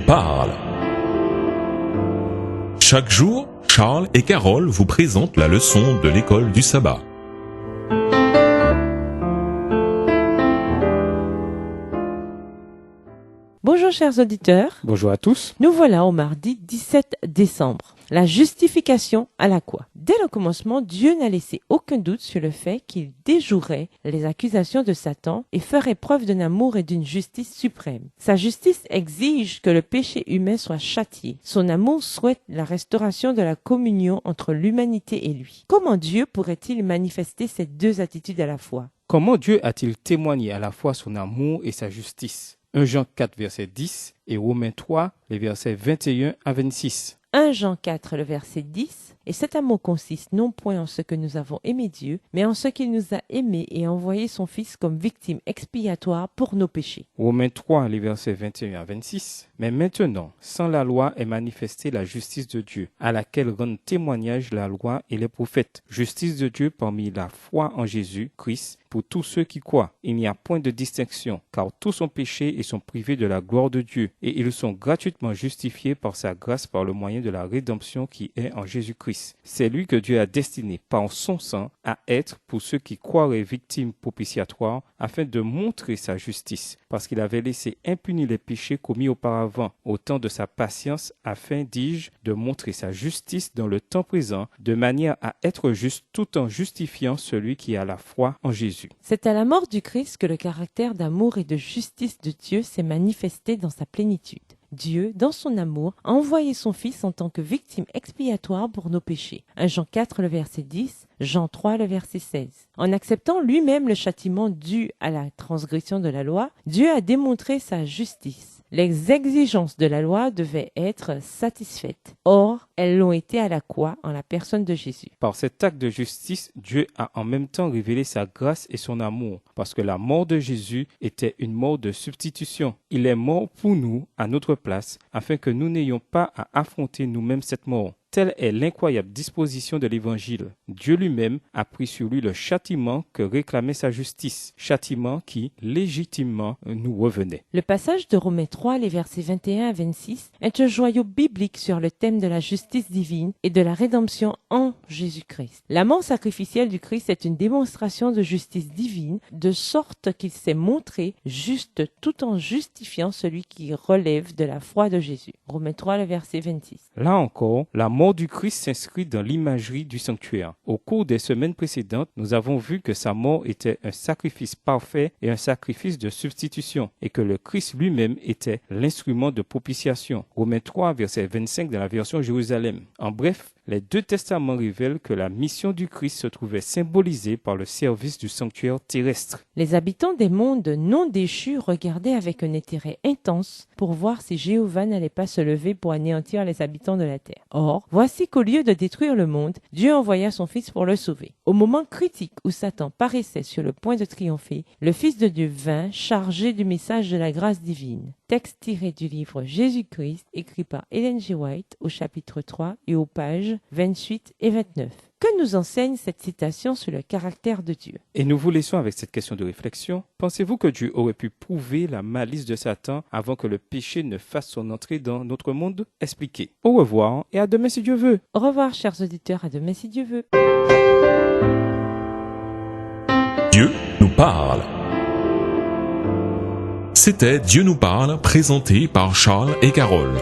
parle. Chaque jour, Charles et Carole vous présentent la leçon de l'école du sabbat. Bonjour chers auditeurs, Bonjour à tous. nous voilà au mardi 17 décembre. La justification à la croix. Dès le commencement, Dieu n'a laissé aucun doute sur le fait qu'il déjouerait les accusations de Satan et ferait preuve d'un amour et d'une justice suprême. Sa justice exige que le péché humain soit châtié. Son amour souhaite la restauration de la communion entre l'humanité et lui. Comment Dieu pourrait-il manifester ces deux attitudes à la fois ? Comment Dieu a-t-il témoigné à la fois son amour et sa justice ? 1 Jean 4, verset 10 et Romains 3, les versets 21 à 26. 1 Jean 4, le verset 10, « Et cet amour consiste non point en ce que nous avons aimé Dieu, mais en ce qu'il nous a aimés et a envoyé son Fils comme victime expiatoire pour nos péchés. » Romains 3, les versets 21 à 26. Mais maintenant, sans la loi est manifestée la justice de Dieu, à laquelle rendent témoignage la loi et les prophètes. Justice de Dieu parmi la foi en Jésus-Christ pour tous ceux qui croient. Il n'y a point de distinction, car tous ont péché et sont privés de la gloire de Dieu, et ils sont gratuitement justifiés par sa grâce par le moyen de la rédemption qui est en Jésus-Christ. C'est lui que Dieu a destiné par son sang à être pour ceux qui croiraient victimes propitiatoires afin de montrer sa justice, parce qu'il avait laissé impunis les péchés commis auparavant, au temps de sa patience, afin, dis-je, de montrer sa justice dans le temps présent, de manière à être juste tout en justifiant celui qui a la foi en Jésus. C'est à la mort du Christ que le caractère d'amour et de justice de Dieu s'est manifesté dans sa plénitude. Dieu, dans son amour, a envoyé son Fils en tant que victime expiatoire pour nos péchés. 1 Jean 4, le verset 10, Jean 3, le verset 16. En acceptant lui-même le châtiment dû à la transgression de la loi, Dieu a démontré sa justice. Les exigences de la loi devaient être satisfaites. Or, elles l'ont été à la croix en la personne de Jésus. Par cet acte de justice, Dieu a en même temps révélé sa grâce et son amour, parce que la mort de Jésus était une mort de substitution. Il est mort pour nous, à notre place, afin que nous n'ayons pas à affronter nous-mêmes cette mort. Telle est l'incroyable disposition de l'Évangile. Dieu lui-même a pris sur lui le châtiment que réclamait sa justice, châtiment qui, légitimement, nous revenait. Le passage de Romains 3, les versets 21 à 26, est un joyau biblique sur le thème de la justice divine et de la rédemption en Jésus-Christ. La mort sacrificielle du Christ est une démonstration de justice divine, de sorte qu'il s'est montré juste tout en justifiant celui qui relève de la foi de Jésus. Romains 3, le verset 26. Là encore, la mort du Christ s'inscrit dans l'imagerie du sanctuaire. Au cours des semaines précédentes, nous avons vu que sa mort était un sacrifice parfait et un sacrifice de substitution, et que le Christ lui-même était l'instrument de propitiation. Romains 3, verset 25 dans la version Jérusalem. En bref, les deux testaments révèlent que la mission du Christ se trouvait symbolisée par le service du sanctuaire terrestre. Les habitants des mondes non déchus regardaient avec un intérêt intense pour voir si Jéhovah n'allait pas se lever pour anéantir les habitants de la terre. Or, voici qu'au lieu de détruire le monde, Dieu envoya son Fils pour le sauver. Au moment critique où Satan paraissait sur le point de triompher, le Fils de Dieu vint chargé du message de la grâce divine. Texte tiré du livre Jésus-Christ, écrit par Ellen G. White au chapitre 3 et aux pages 28 et 29. Que nous enseigne cette citation sur le caractère de Dieu ? Et nous vous laissons avec cette question de réflexion. Pensez-vous que Dieu aurait pu prouver la malice de Satan avant que le péché ne fasse son entrée dans notre monde ? Expliquez. Au revoir et à demain si Dieu veut. Au revoir chers auditeurs, à demain si Dieu veut. Dieu nous parle. C'était Dieu nous parle, présenté par Charles et Carole.